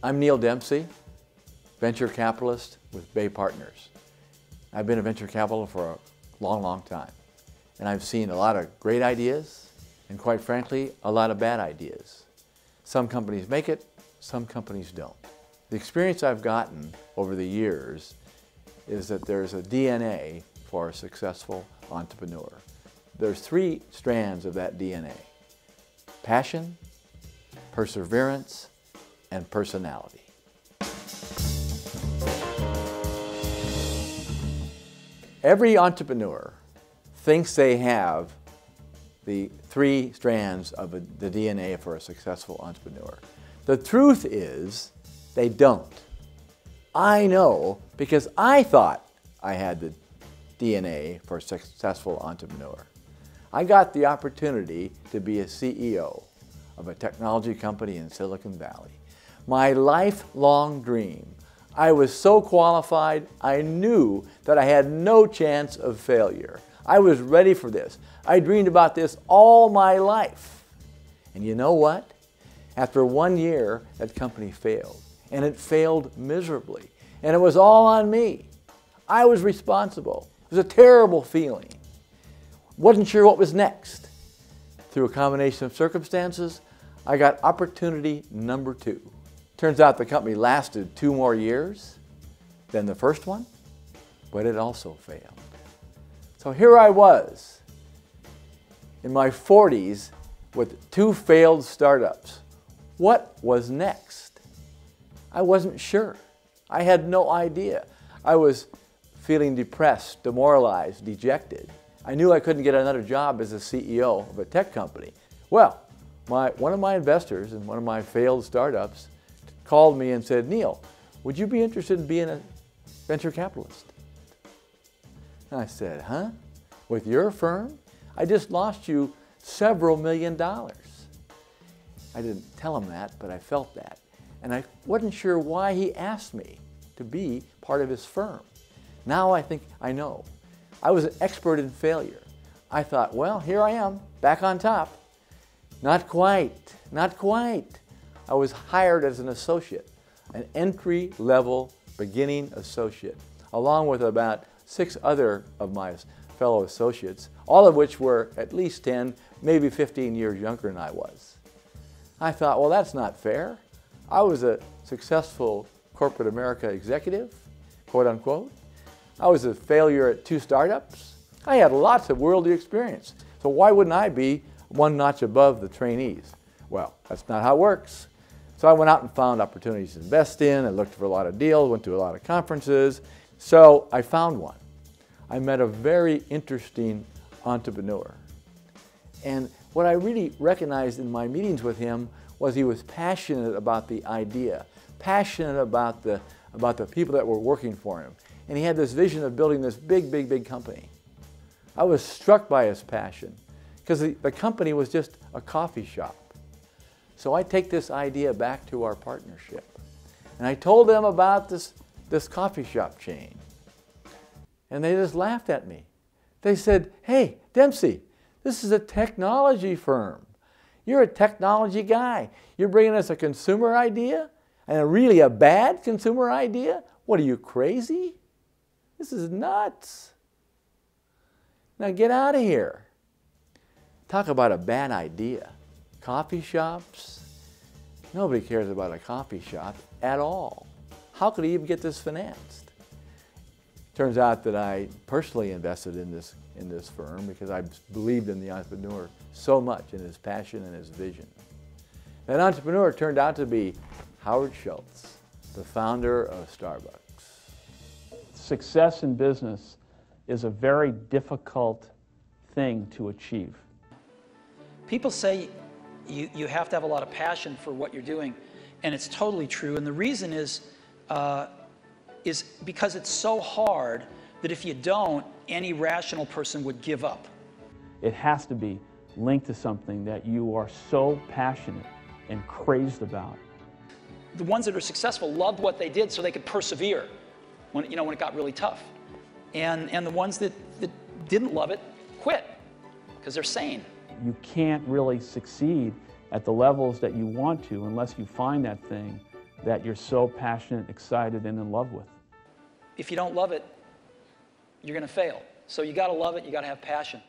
I'm Neal Dempsey, venture capitalist with Bay Partners. I've been a venture capitalist for a long, long time. And I've seen a lot of great ideas and, quite frankly, a lot of bad ideas. Some companies make it, some companies don't. The experience I've gotten over the years is that there's a DNA for a successful entrepreneur. There's 3 strands of that DNA: passion, perseverance, and personality. Every entrepreneur thinks they have the 3 strands of the DNA for a successful entrepreneur. The truth is, they don't. I know because I thought I had the DNA for a successful entrepreneur. I got the opportunity to be a CEO of a technology company in Silicon Valley. My lifelong dream. I was so qualified, I knew that I had no chance of failure. I was ready for this. I dreamed about this all my life. And you know what? After 1 year, that company failed. And it failed miserably. And it was all on me. I was responsible. It was a terrible feeling. Wasn't sure what was next. Through a combination of circumstances, I got opportunity number 2. Turns out the company lasted 2 more years than the first one, but it also failed. So here I was in my 40s with 2 failed startups. What was next? I wasn't sure. I had no idea. I was feeling depressed, demoralized, dejected. I knew I couldn't get another job as a CEO of a tech company. Well, one of my investors in one of my failed startups called me and said, "Neal, would you be interested in being a venture capitalist?" And I said, "Huh? With your firm? I just lost you several $1,000,000. I didn't tell him that, but I felt that. And I wasn't sure why he asked me to be part of his firm. Now I think I know. I was an expert in failure. I thought, well, here I am, back on top. Not quite, not quite. I was hired as an associate, an entry-level beginning associate, along with about 6 other of my fellow associates, all of which were at least 10, maybe 15 years younger than I was. I thought, well, that's not fair. I was a successful corporate America executive, quote unquote. I was a failure at 2 startups. I had lots of worldly experience. So why wouldn't I be one notch above the trainees? Well, that's not how it works. So I went out and found opportunities to invest in. I looked for a lot of deals, went to a lot of conferences. So I found one. I met a very interesting entrepreneur. And what I really recognized in my meetings with him was he was passionate about the idea, passionate about the people that were working for him. And he had this vision of building this big, big, big company. I was struck by his passion because the company was just a coffee shop. So I take this idea back to our partnership. And I told them about this coffee shop chain. And they just laughed at me. They said, "Hey, Dempsey, this is a technology firm. You're a technology guy. You're bringing us a consumer idea and really a bad consumer idea? What are you, crazy? This is nuts. Now get out of here." Talk about a bad idea. Coffee shops? Nobody cares about a coffee shop at all. How could he even get this financed? Turns out that I personally invested in this firm because I believed in the entrepreneur so much, in his passion and his vision. That entrepreneur turned out to be Howard Schultz, the founder of Starbucks. Success in business is a very difficult thing to achieve. People say you have to have a lot of passion for what you're doing, and it's totally true. And the reason is because it's so hard that if you don't, any rational person would give up. It has to be linked to something that you are so passionate and crazed about. The ones that are successful loved what they did so they could persevere when it got really tough. And the ones that didn't love it quit because they're sane. You can't really succeed at the levels that you want to unless you find that thing that you're so passionate, excited, and in love with. If you don't love it, you're going to fail. So you got to love it, you got to have passion.